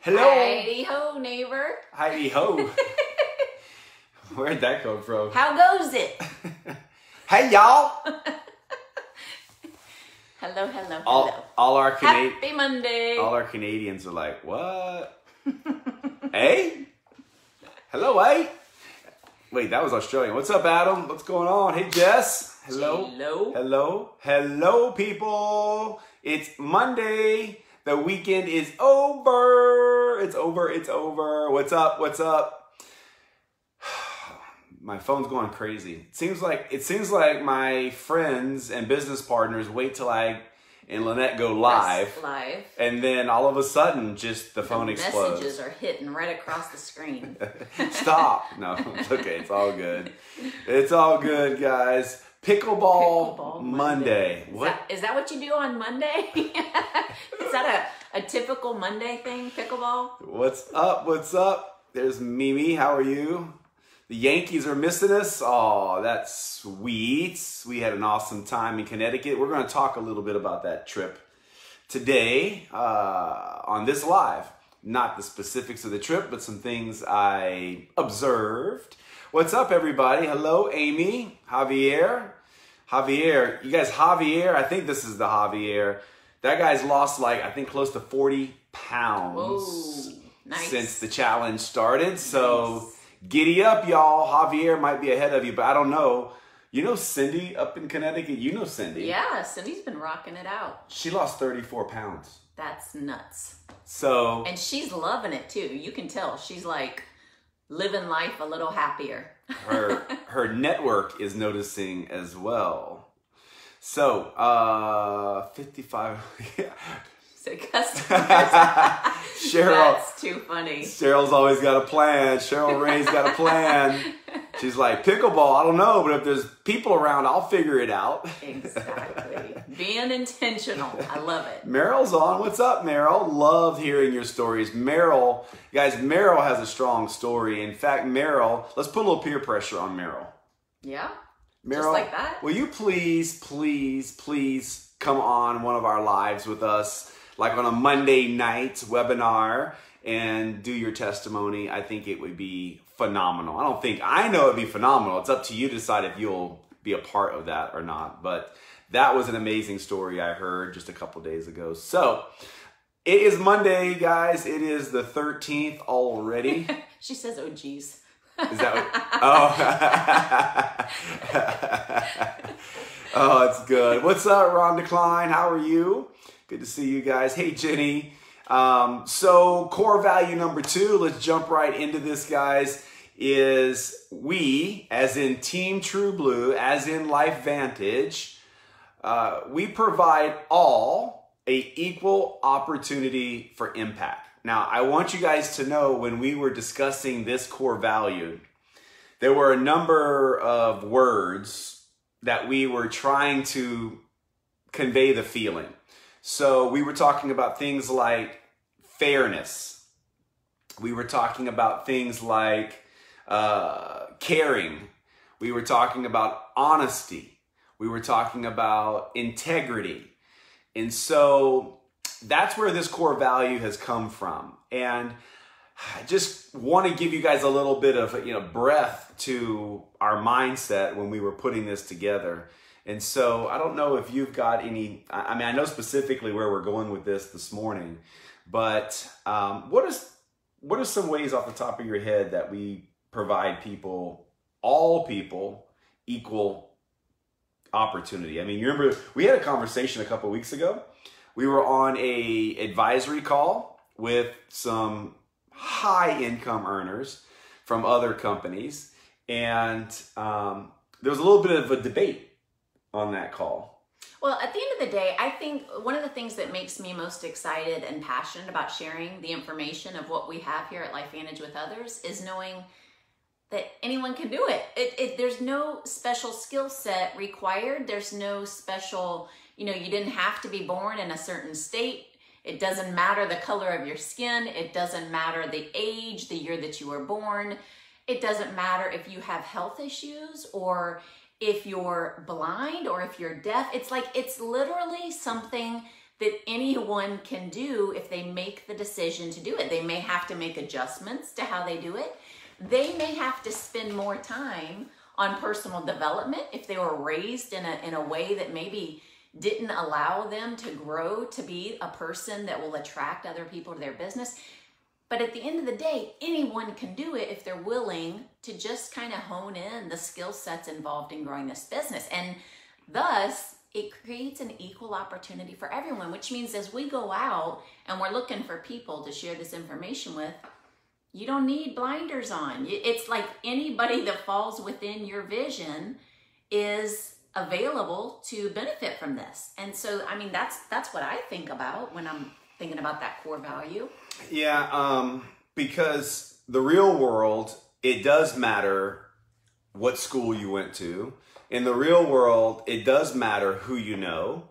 Hello. Heidi ho, neighbor. Heidi ho. Where'd that come from? How goes it? Hey, y'all. Hello, hello, hello. All our Happy Monday. All our Canadians are like, what? Hey? Hello, hey? Wait, that was Australian. What's up, Adam? What's going on? Hey, Jess. Hello. Hello. Hello. Hello, people. It's Monday. The weekend is over. It's over. It's over. What's up? What's up? My phone's going crazy. It seems like my friends and business partners wait till I and Lynette go live. Yes, live. And then all of a sudden, just the phone explodes. Messages are hitting right across the screen. Stop. No, it's okay. It's all good. It's all good, guys. Pickleball Monday. What? Is that what you do on Monday? Is that a typical Monday thing, pickleball? What's up? What's up? There's Mimi. How are you? The Yankees are missing us. Oh, that's sweet. We had an awesome time in Connecticut. We're going to talk a little bit about that trip today on this live. Not the specifics of the trip, but some things I observed. What's up, everybody? Hello, Amy, Javier. You guys, Javier, I think this is the Javier. That guy's lost I think close to 40 pounds. Whoa, nice. Since the challenge started. So giddy up, y'all. Javier might be ahead of you, but I don't know. You know Cindy up in Connecticut? You know Cindy. Yeah, Cindy's been rocking it out. She lost 34 pounds. That's nuts. So. And she's loving it too. You can tell. She's like living life a little happier. Her network is noticing as well. So, 55. So customers. Cheryl. That's too funny. Cheryl's always got a plan. Cheryl Ray's got a plan. She's like, pickleball, I don't know, but if there's people around, I'll figure it out. Exactly. Being intentional. I love it. Meryl's on. What's up, Meryl? Love hearing your stories. Meryl, guys, Meryl has a strong story. In fact, Meryl, let's put a little peer pressure on Meryl. Yeah? Meryl, just like that? Will you please come on one of our lives with us, like on a Monday night webinar, and do your testimony? I think it would be phenomenal. I know it'd be phenomenal. It's up to you to decide if you'll be a part of that or not. But that was an amazing story I heard just a couple days ago. So it is Monday, guys. It is the 13th already. She says, oh, geez. Is that what? Oh. Oh, it's good. What's up, Rhonda Klein? How are you? Good to see you guys. Hey, Jenny. So core value number 2, let's jump right into this, guys, is we, as in Team True Blue, as in Life Vantage, we provide all a equal opportunity for impact. Now, I want you guys to know when we were discussing this core value, there were a number of words that we were trying to convey the feeling. So we were talking about things like fairness. We were talking about things like caring. We were talking about honesty. We were talking about integrity. And so that's where this core value has come from. And I just want to give you guys a little bit of breath to our mindset when we were putting this together. And so I don't know if you've got any, I know specifically where we're going with this morning, but what are some ways off the top of your head that we provide all people, equal opportunity? I mean, you remember we had a conversation a couple of weeks ago. We were on a advisory call with some high income earners from other companies. And there was a little bit of a debate on that call. Well, at the end of the day, I think one of the things that makes me most excited and passionate about sharing the information of what we have here at LifeVantage with others is knowing that anyone can do it. There's no special skill set required. There's no special, you didn't have to be born in a certain state. It doesn't matter the color of your skin. It doesn't matter the age, the year that you were born. It doesn't matter if you have health issues or if you're blind or if you're deaf. It's literally something that anyone can do if they make the decision to do it. They may have to make adjustments to how they do it. They may have to spend more time on personal development if they were raised in a way that maybe didn't allow them to grow to be a person that will attract other people to their business. But at the end of the day, anyone can do it if they're willing to just kind of hone in the skill sets involved in growing this business. And thus, it creates an equal opportunity for everyone, which means as we go out and we're looking for people to share this information with, you don't need blinders on. It's like anybody that falls within your vision is available to benefit from this. And so, I mean, that's what I think about when I'm thinking about that core value. Yeah, because the real world, it does matter what school you went to. In the real world, it does matter who you know.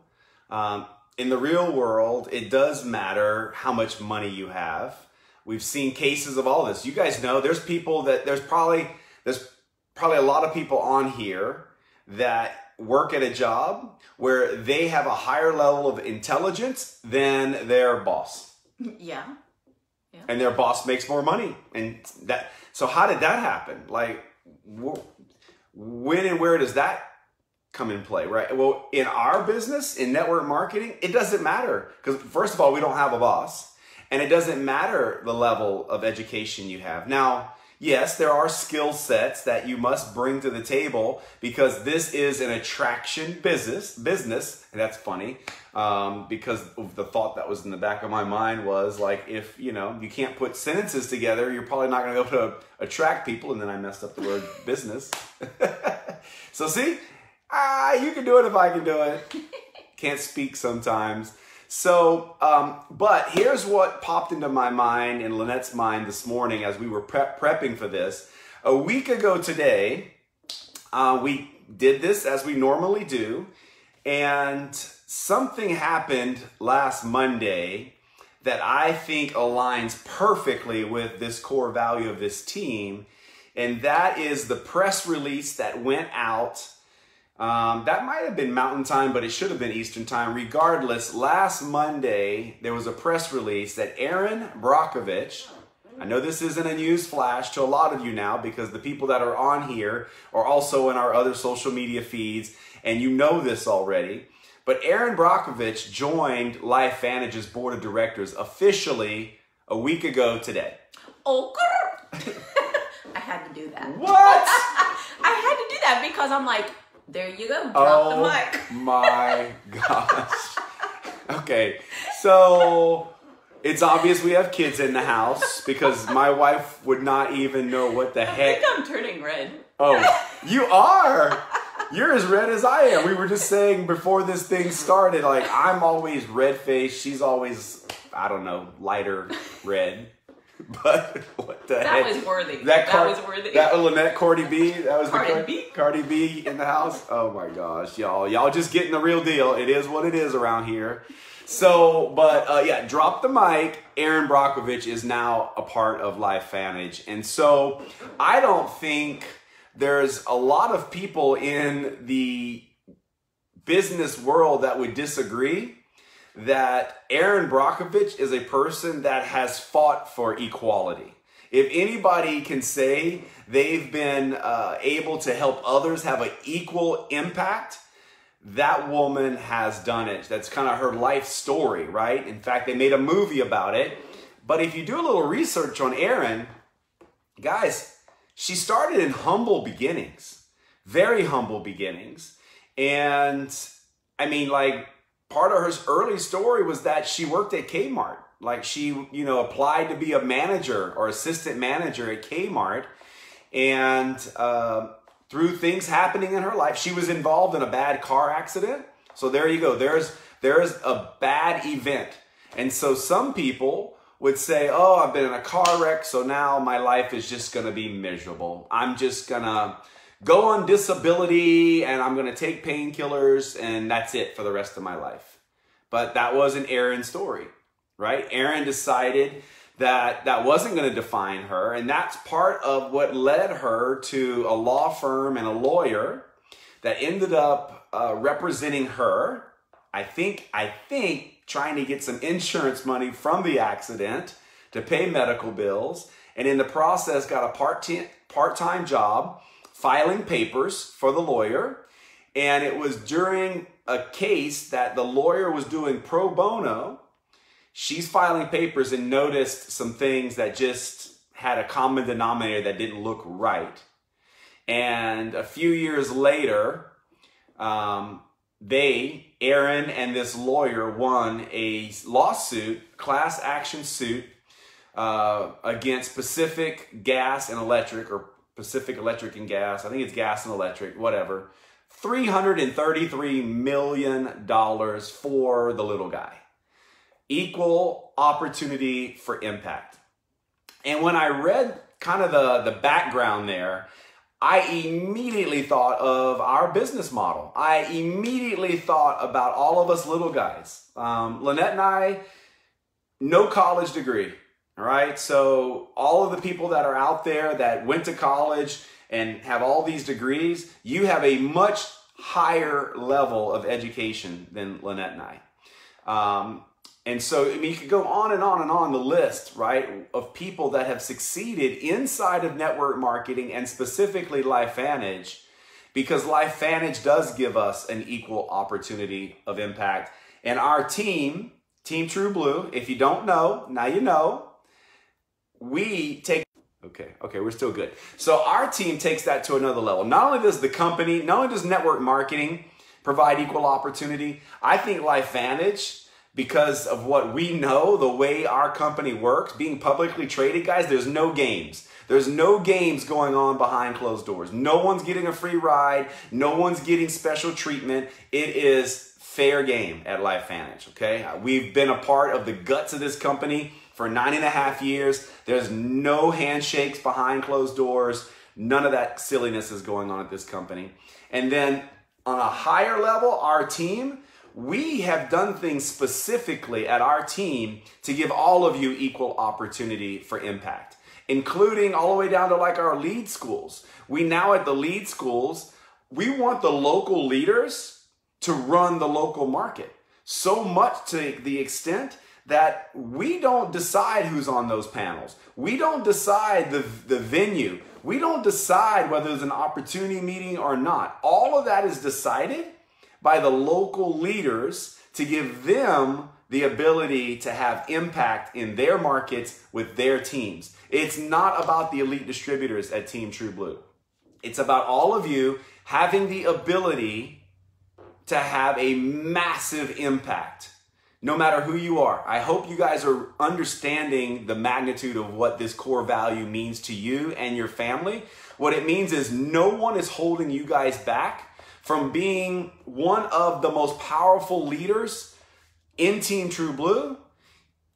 In the real world, it does matter how much money you have. We've seen cases of all this. You guys know there's probably a lot of people on here that work at a job where they have a higher level of intelligence than their boss. Yeah. And their boss makes more money. So how did that happen? Like, when and where does that come in play, right? Well, in our business, in network marketing, it doesn't matter. Because first of all, we don't have a boss. And it doesn't matter the level of education you have. Now, yes, there are skill sets that you must bring to the table because this is an attraction business. And that's funny because the thought that was in the back of my mind was like, if you can't put sentences together, you're probably not going to be able to attract people. And then I messed up the word business. So see, you can do it if I can do it. Can't speak sometimes. So, but here's what popped into my mind and Lynette's mind this morning as we were prepping for this. A week ago today, we did this as we normally do, and something happened last Monday that I think aligns perfectly with this core value of this team, and that is the press release that went out. That might have been Mountain Time, but it should have been Eastern Time. Regardless, last Monday, there was a press release that Erin Brockovich, I know this isn't a news flash to a lot of you now because the people that are on here are also in our other social media feeds, and you know this already. But Erin Brockovich joined LifeVantage's board of directors officially a week ago today. Oh, I had to do that. What? I had to do that because I'm like, there you go. Drop the mic. Oh my gosh. Okay, so it's obvious we have kids in the house because my wife would not even know what the heck. I think I'm turning red. Oh, you are. You're as red as I am. We were just saying before this thing started, like I'm always red-faced. She's always, I don't know, lighter red. But what the heck? Was worthy. That was worthy. That Lynette, Cardi B. That was Cardi B in the house. Oh my gosh, y'all just getting the real deal. It is what it is around here. So, but yeah, drop the mic. Erin Brockovich is now a part of LifeVantage, and so I don't think there's a lot of people in the business world that would disagree that Erin Brockovich is a person that has fought for equality. If anybody can say they've been able to help others have an equal impact, that woman has done it. That's kind of her life story, right? In fact, they made a movie about it. But if you do a little research on Erin, guys, she started in humble beginnings, very humble beginnings. And I mean, like, part of her early story was that she worked at Kmart. Like she, applied to be a manager or assistant manager at Kmart. And through things happening in her life, she was involved in a bad car accident. So there you go. There's a bad event. And so some people would say, oh, I've been in a car wreck, so now my life is just going to be miserable. I'm just going to go on disability and I'm going to take painkillers and that's it for the rest of my life. But that wasn't Erin's story, right? Erin decided that that wasn't going to define her, and that's part of what led her to a law firm and a lawyer that ended up representing her, I think trying to get some insurance money from the accident to pay medical bills, and in the process got a part-time job filing papers for the lawyer. And it was during a case that the lawyer was doing pro bono. She's filing papers and noticed some things that just had a common denominator that didn't look right. And a few years later, Aaron and this lawyer won a lawsuit, class action suit, against Pacific Gas and Electric, or Pacific Electric and Gas. I think it's Gas and Electric, whatever. $333 million for the little guy. Equal opportunity for impact. And when I read kind of the background there, I immediately thought of our business model. I immediately thought about all of us little guys. Lynette and I, no college degree, all right? So all of the people that are out there that went to college and have all these degrees, you have a much higher level of education than Lynette and I. And so, I mean, you could go on and on and on the list, right, of people that have succeeded inside of network marketing and specifically LifeVantage, because LifeVantage does give us an equal opportunity of impact. And our team, Team True Blue, if you don't know, now you know, we take... Okay, we're still good. So our team takes that to another level. Not only does the company, not only does network marketing provide equal opportunity, I think LifeVantage, because of what we know, the way our company works, being publicly traded, guys, there's no games. There's no games going on behind closed doors. No one's getting a free ride. No one's getting special treatment. It is fair game at LifeVantage, okay? We've been a part of the guts of this company for 9.5 years. There's no handshakes behind closed doors. None of that silliness is going on at this company. And then on a higher level, our team, we have done things specifically at our team to give all of you equal opportunity for impact, including all the way down to like our lead schools. We now at the lead schools, we want the local leaders to run the local market, so much to the extent that we don't decide who's on those panels. We don't decide the venue. We don't decide whether there's an opportunity meeting or not. All of that is decided by the local leaders to give them the ability to have impact in their markets with their teams. It's not about the elite distributors at Team True Blue. It's about all of you having the ability to have a massive impact, no matter who you are. I hope you guys are understanding the magnitude of what this core value means to you and your family. What it means is no one is holding you guys back from being one of the most powerful leaders in Team True Blue,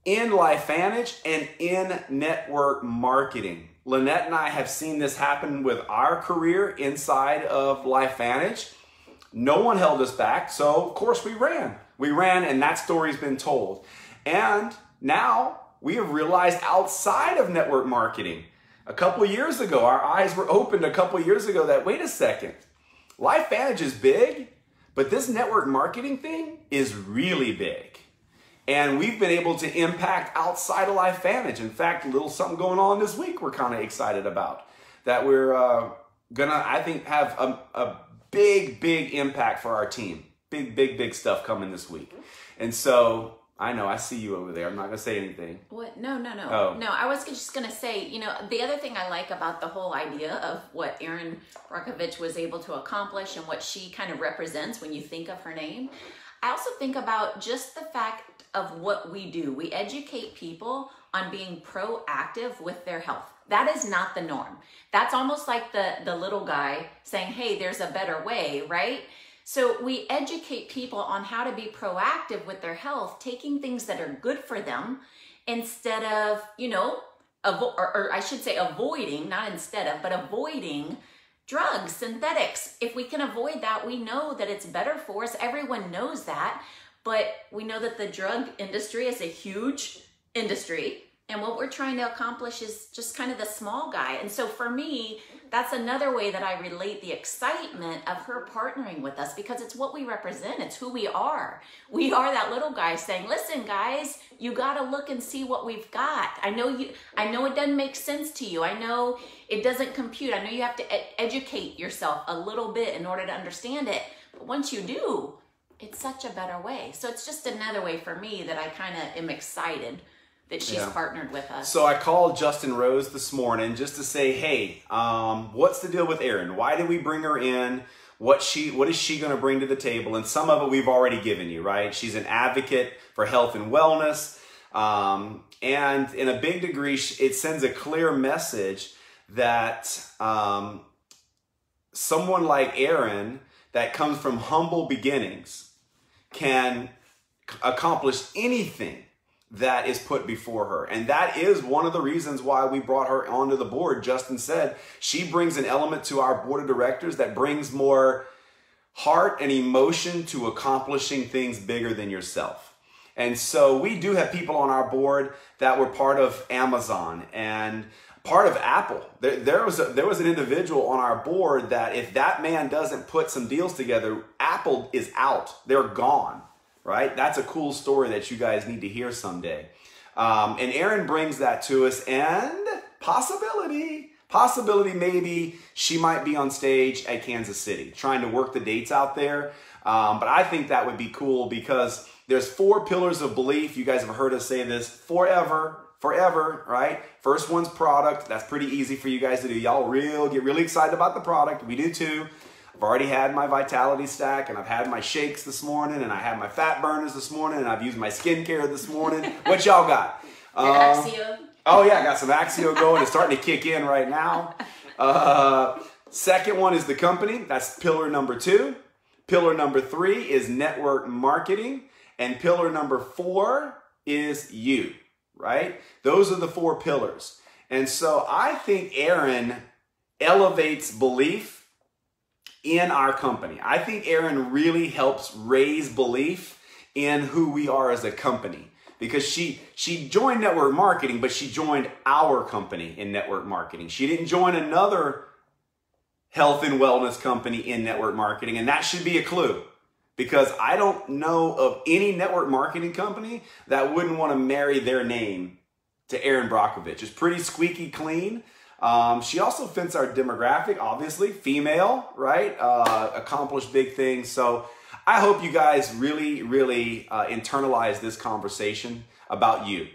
in LifeVantage, and in network marketing. Lynette and I have seen this happen with our career inside of LifeVantage. No one held us back, so of course we ran. We ran, and that story's been told. And now we have realized outside of network marketing, a couple years ago, our eyes were opened a couple years ago that, wait a second, LifeVantage is big, but this network marketing thing is really big. And we've been able to impact outside of LifeVantage. In fact, a little something going on this week we're kind of excited about. That we're gonna, I think, have a big impact for our team. Big stuff coming this week. And so, I know, I see you over there. I'm not going to say anything. What? No. Oh. No, I was just going to say, you know, the other thing I like about the whole idea of what Erin Brockovich was able to accomplish and what she kind of represents when you think of her name, I also think about just the fact of what we do. We educate people on being proactive with their health. That is not the norm. That's almost like the little guy saying, hey, there's a better way, right? So we educate people on how to be proactive with their health, taking things that are good for them instead of, you know, or I should say avoiding, not instead of, but avoiding drugs, synthetics. If we can avoid that, we know that it's better for us. Everyone knows that, but we know that the drug industry is a huge industry, And what we're trying to accomplish is just kind of the small guy. And so for me, that's another way that I relate the excitement of her partnering with us, because it's what we represent. It's who we are. We are that little guy saying, listen, guys, you got to look and see what we've got. I know it doesn't make sense to you. I know it doesn't compute. I know you have to educate yourself a little bit in order to understand it. But once you do, it's such a better way. So it's just another way for me that I kind of am excited that she's partnered with us. So I called Justin Rose this morning just to say, hey, what's the deal with Erin? Why did we bring her in? What is she going to bring to the table? And some of it we've already given you, right? She's an advocate for health and wellness. And in a big degree, it sends a clear message that someone like Erin that comes from humble beginnings can accomplish anything that is put before her. And that is one of the reasons why we brought her onto the board. Justin said she brings an element to our board of directors that brings more heart and emotion to accomplishing things bigger than yourself. And so we do have people on our board that were part of Amazon and part of Apple. There was an individual on our board that if that man doesn't put some deals together, Apple is out. They're gone. Right? That's a cool story that you guys need to hear someday. And Erin brings that to us, and possibility maybe she might be on stage at Kansas City trying to work the dates out there. But I think that would be cool because there's 4 pillars of belief. You guys have heard us say this forever, right? First one's product. That's pretty easy for you guys to do. Y'all get really excited about the product. We do too. I've already had my Vitality Stack, and I've had my shakes this morning, and I had my fat burners this morning, and I've used my skincare this morning. What y'all got? Axio. Oh yeah, I got some Axio going. It's starting to kick in right now. Second one is the company. That's pillar number 2. Pillar number 3 is network marketing. And pillar number 4 is you, right? Those are the 4 pillars. And so I think Erin elevates belief in our company. I think Erin really helps raise belief in who we are as a company, because she joined network marketing, but she joined our company in network marketing. She didn't join another health and wellness company in network marketing, and that should be a clue, because I don't know of any network marketing company that wouldn't want to marry their name to Erin Brockovich. It's pretty squeaky clean. She also fits our demographic, obviously, female, right? Accomplished big things. So I hope you guys really internalize this conversation about you,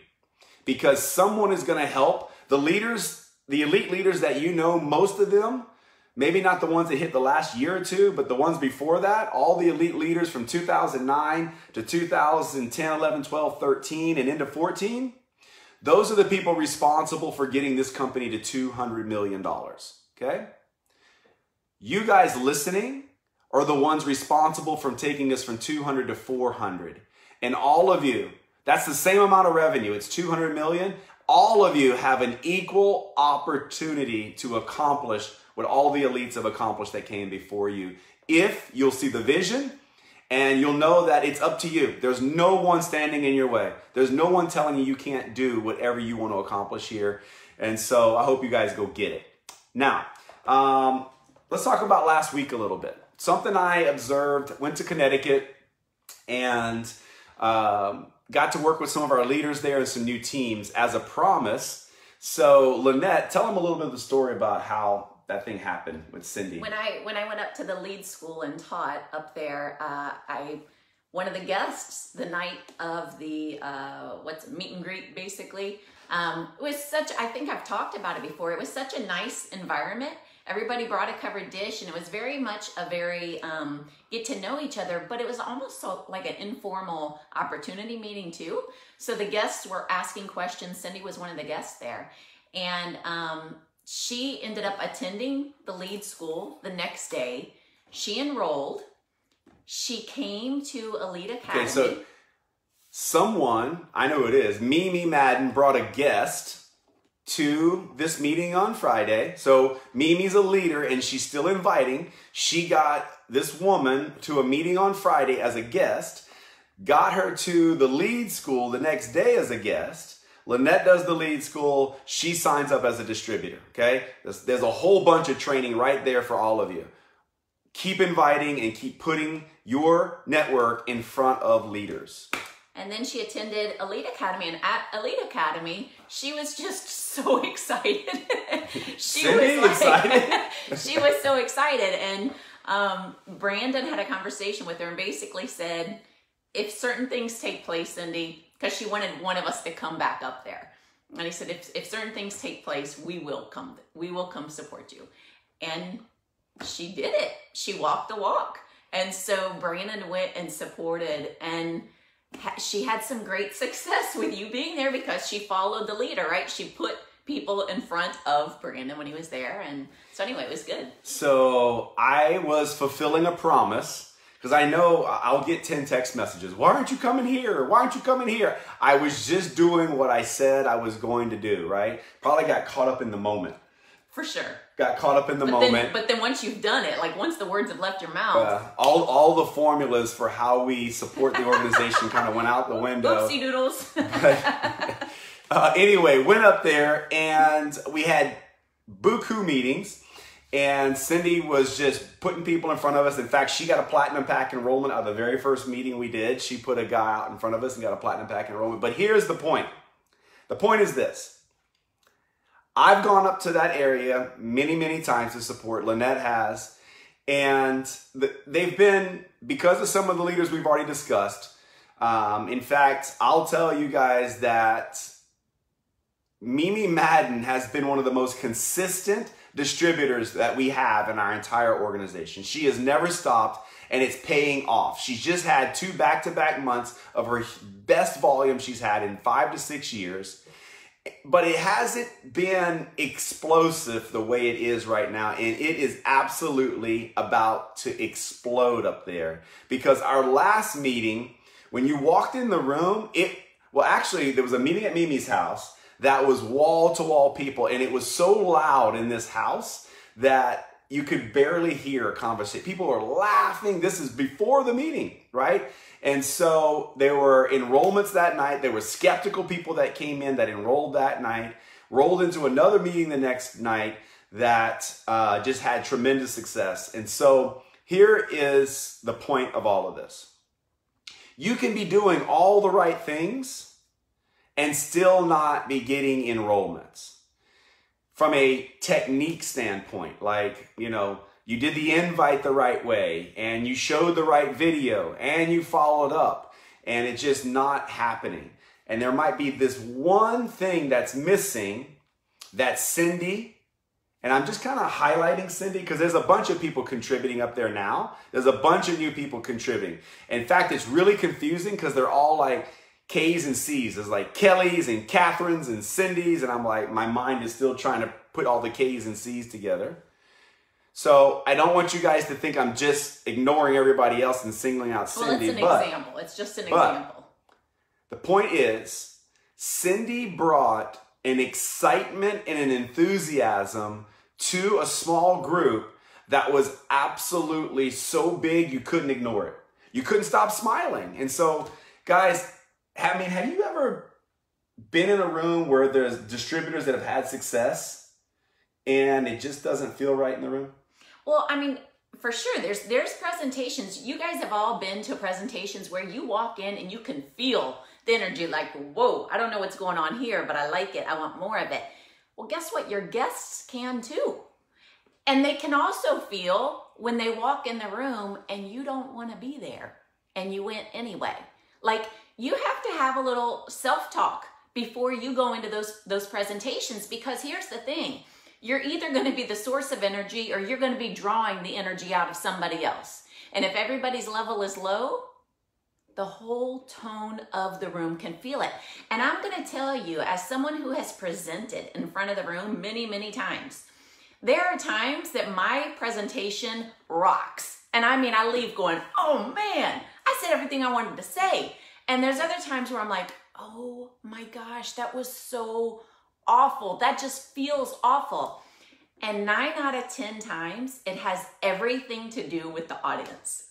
because someone is going to help the leaders, the elite leaders that you know, most of them, maybe not the ones that hit the last year or two, but the ones before that, all the elite leaders from 2009 to 2010, 11, 12, 13, and into 14. Those are the people responsible for getting this company to $200 million, okay? You guys listening are the ones responsible for taking us from 200 to 400. And all of you, that's the same amount of revenue. It's 200 million. All of you have an equal opportunity to accomplish what all the elites have accomplished that came before you. If you'll see the vision, and you'll know that it's up to you. There's no one standing in your way. There's no one telling you you can't do whatever you want to accomplish here. And so I hope you guys go get it. Now, let's talk about last week a little bit. Something I observed, went to Connecticut, and got to work with some of our leaders there and some new teams as a promise. So Lynette, tell them a little bit of the story about how that thing happened with Cindy. When I went up to the lead school and taught up there, one of the guests the night of the meet and greet, basically, it was such, I think I've talked about it before, it was such a nice environment. Everybody brought a covered dish, and it was very much a very get to know each other, but it was almost so like an informal opportunity meeting too. So the guests were asking questions. Cindy was one of the guests there, and she ended up attending the lead school the next day. She enrolled. She came to Elite Academy. Okay, so someone, I know who it is, Mimi Madden brought a guest to this meeting on Friday. So Mimi's a leader and she's still inviting. She got this woman to a meeting on Friday as a guest, got her to the lead school the next day as a guest. Lynette does the lead school. She signs up as a distributor, okay? There's a whole bunch of training right there for all of you. Keep inviting and keep putting your network in front of leaders. And then she attended Elite Academy, and at Elite Academy, she was just so excited. She was so excited. And Brandon had a conversation with her and basically said, if certain things take place, Cindy, because she wanted one of us to come back up there. And he said, if certain things take place, we will come support you. And she did it. She walked the walk. And so Brandon went and supported, and she had some great success with you being there because she followed the leader, right? She put people in front of Brandon when he was there. And so anyway, it was good. So I was fulfilling a promise, because I know I'll get 10 text messages. Why aren't you coming here? Why aren't you coming here? I was just doing what I said I was going to do, right? Probably got caught up in the moment. For sure. Got caught up in the moment. But then once you've done it, like once the words have left your mouth. All the formulas for how we support the organization kind of went out the window. Oopsie doodles. Anyway, went up there and we had buku meetings, and Cindy was just putting people in front of us. In fact, she got a platinum pack enrollment out of the very first meeting we did. She put a guy out in front of us and got a platinum pack enrollment. But here's the point. The point is this. I've gone up to that area many, many times to support. Lynette has. And they've been, because of some of the leaders we've already discussed. In fact, I'll tell you guys that Mimi Madden has been one of the most consistent distributors that we have in our entire organization. She has never stopped, and it's paying off. She's just had 2 back-to-back months of her best volume she's had in 5 to 6 years. But it hasn't been explosive the way it is right now. And it is absolutely about to explode up there. Because our last meeting, when you walked in the room, actually, there was a meeting at Mimi's house that was wall-to-wall people. And it was so loud in this house that you could barely hear a conversation. People were laughing. This is before the meeting, right? And so there were enrollments that night. There were skeptical people that came in that enrolled that night, rolled into another meeting the next night that just had tremendous success. And so here is the point of all of this. You can be doing all the right things and still not be getting enrollments. From a technique standpoint, like, you did the invite the right way, and you showed the right video, and you followed up, and it's just not happening. And there might be this one thing that's missing that Cindy, and I'm just kind of highlighting Cindy because there's a bunch of people contributing up there now. There's a bunch of new people contributing. In fact, it's really confusing because they're all like K's and C's. There's like Kelly's and Catherine's and Cindy's, and I'm like, my mind is still trying to put all the K's and C's together. So I don't want you guys to think I'm just ignoring everybody else and singling out Cindy. Well, it's an example. It's just an example. The point is, Cindy brought an excitement and an enthusiasm to a small group that was absolutely so big you couldn't ignore it. You couldn't stop smiling. And so, guys, have you ever been in a room where there's distributors that have had success and it just doesn't feel right in the room? Well, for sure, there's presentations. You guys have all been to presentations where you walk in and you can feel the energy, like, whoa, I don't know what's going on here, but I like it. I want more of it. Well, guess what? Your guests can too. And they can also feel when they walk in the room and you don't want to be there and you went anyway. Like, you have to have a little self-talk before you go into those presentations, because here's the thing. You're either going to be the source of energy or you're going to be drawing the energy out of somebody else. And if everybody's level is low, the whole tone of the room can feel it. And I'm going to tell you, as someone who has presented in front of the room many, many times, there are times that my presentation rocks. And I leave going, oh man, I said everything I wanted to say. And there's other times where I'm like, oh my gosh, that was so awful. That just feels awful. And 9 out of 10 times, it has everything to do with the audience.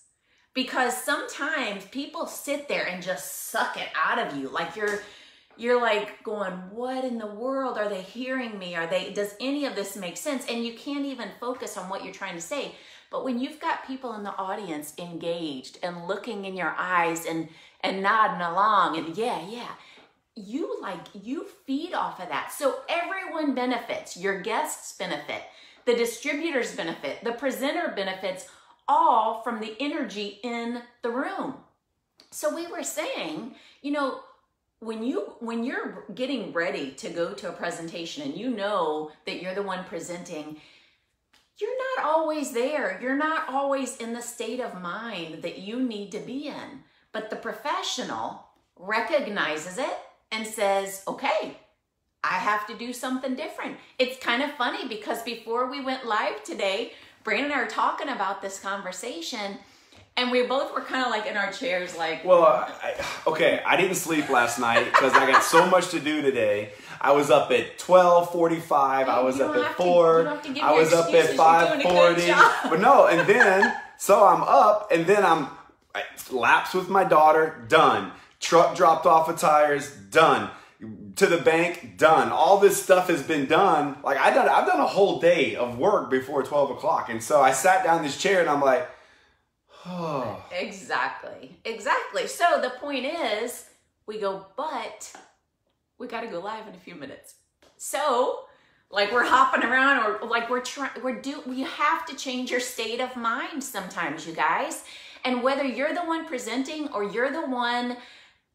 Because sometimes people sit there and just suck it out of you. Like you're like going, what in the world are they hearing me? Does any of this make sense? And you can't even focus on what you're trying to say. But when you've got people in the audience engaged and looking in your eyes and nodding along and yeah, you feed off of that. So everyone benefits. Your guests benefit. The distributors benefit. The presenter benefits, all from the energy in the room. So we were saying, you know, when you're getting ready to go to a presentation and you know that you're the one presenting, you're not always there. You're not always in the state of mind that you need to be in. But the professional recognizes it and says, okay, I have to do something different. It's kind of funny because before we went live today, Brandon and I are talking about this conversation, and we both were kind of like in our chairs like... Well, I didn't sleep last night because I got so much to do today. I was up at 12:45. I was up at 4. I was up at 5:40. But no, and then, so I'm up, and then I laps with my daughter, done. Truck dropped off of tires, done. To the bank, done. All this stuff has been done. Like I've done a whole day of work before 12 o'clock. And so I sat down in this chair and I'm like, oh. Exactly. So the point is, we go, but we got to go live in a few minutes. So like we're hopping around, or like we have to change your state of mind sometimes, you guys. And whether you're the one presenting or you're the one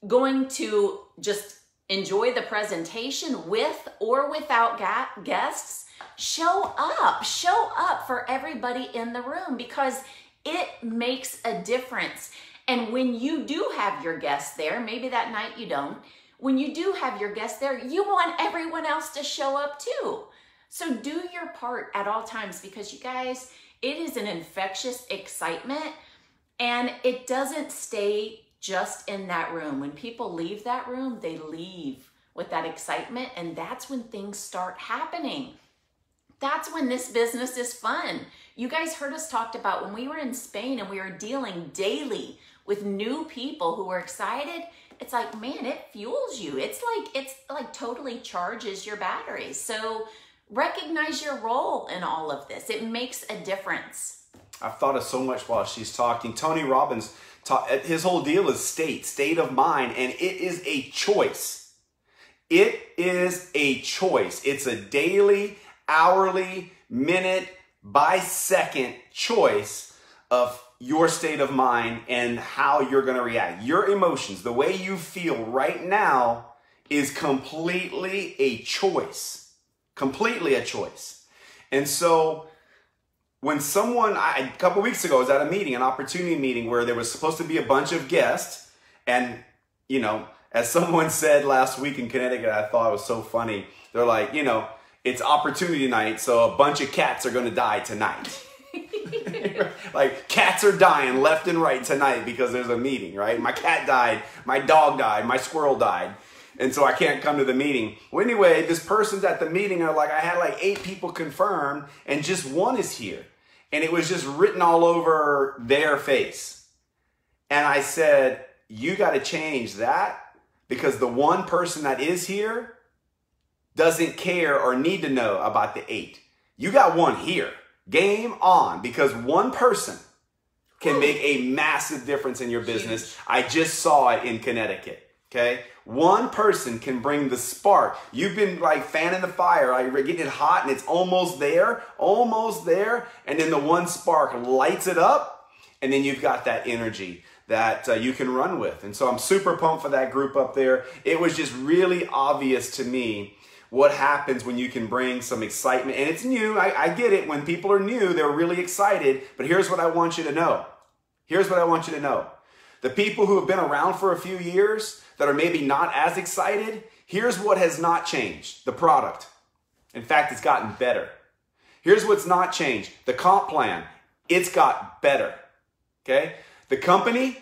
going to just enjoy the presentation with or without guests, show up for everybody in the room, because it makes a difference. And when you do have your guests there, maybe that night you don't, when you do have your guests there, you want everyone else to show up too. So do your part at all times, because you guys, it is an infectious excitement, and it doesn't stay just in that room. When people leave that room, they leave with that excitement, and that's when things start happening. That's when this business is fun. You guys heard us talked about when we were in Spain and we were dealing daily with new people who were excited. It's like, man, it fuels you. It's like totally charges your batteries. So recognize your role in all of this. It makes a difference. I've thought of so much while she's talking. Tony Robbins, his whole deal is state of mind, and it is a choice. It is a choice. It's a daily, hourly, minute by second choice of your state of mind and how you're going to react. Your emotions, the way you feel right now, is completely a choice. Completely a choice. And so when someone, a couple weeks ago, I was at a meeting, an opportunity meeting, where there was supposed to be a bunch of guests. And, you know, as someone said last week in Connecticut, I thought it was so funny. They're like, you know, it's opportunity night, so a bunch of cats are going to die tonight. Like, cats are dying left and right tonight because there's a meeting, right? My cat died, my dog died, my squirrel died. And so I can't come to the meeting. Well, anyway, this person's at the meeting, and like, I had like 8 people confirmed, and just one is here. And it was just written all over their face. And I said, you got to change that, because the one person that is here doesn't care or need to know about the 8. You got one here. Game on, because one person can make a massive difference in your business. I just saw it in Connecticut. Okay. One person can bring the spark. You've been like fanning the fire, like you're getting it hot and it's almost there. And then the one spark lights it up, and then you've got that energy that you can run with. And so I'm super pumped for that group up there. It was just really obvious to me what happens when you can bring some excitement. And it's new. I get it. When people are new, they're really excited. But here's what I want you to know. Here's what I want you to know. The people who have been around for a few years that are maybe not as excited, here's what has not changed. The product. In fact, it's gotten better. Here's what's not changed. The comp plan. It's got better. Okay? The company,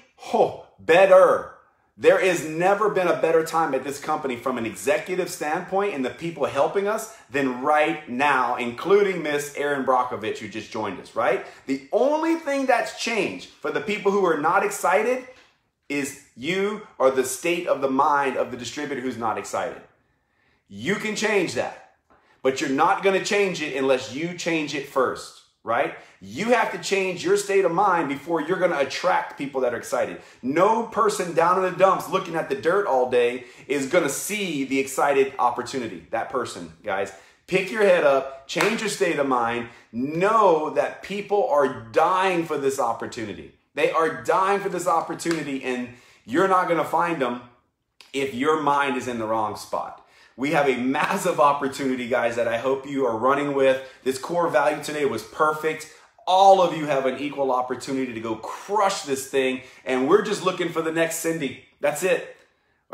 better. There has never been a better time at this company from an executive standpoint and the people helping us than right now, including Miss Erin Brockovich, who just joined us, right? The only thing that's changed for the people who are not excited is you or the state of the mind of the distributor who's not excited. You can change that, but you're not going to change it unless you change it first, right? You have to change your state of mind before you're going to attract people that are excited. No person down in the dumps looking at the dirt all day is going to see the excited opportunity. That person, guys. Pick your head up, change your state of mind, know that people are dying for this opportunity. They are dying for this opportunity, and you're not going to find them if your mind is in the wrong spot. We have a massive opportunity, guys, that I hope you are running with. This core value today was perfect. All of you have an equal opportunity to go crush this thing, and we're just looking for the next Cindy. That's it.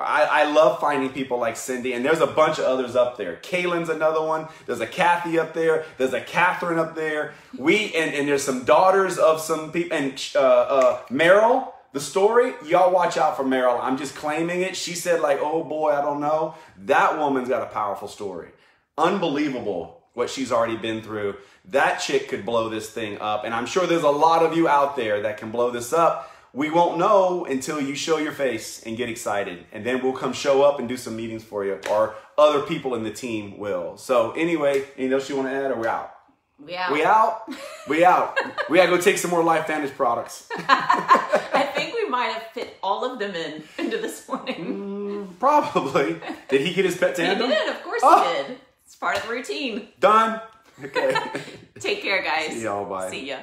I love finding people like Cindy, and there's a bunch of others up there. Kaylin's another one. There's a Kathy up there. There's a Catherine up there. And there's some daughters of some people. And Meryl, the story, y'all watch out for Meryl. I'm just claiming it. She said like, oh boy, I don't know. That woman's got a powerful story. Unbelievable what she's already been through. That chick could blow this thing up. And I'm sure there's a lot of you out there that can blow this up. We won't know until you show your face and get excited. And then we'll come show up and do some meetings for you, or other people in the team will. So anyway, anything else you want to add, or we're out? We out. We out? We out. We got to go take some more LifeVantage products. I think we might have fit all of them into this morning. Probably. Did he get his pet tandem? He did. Of course he did. It's part of the routine. Done. Okay. Take care, guys. See y'all. Bye. See ya.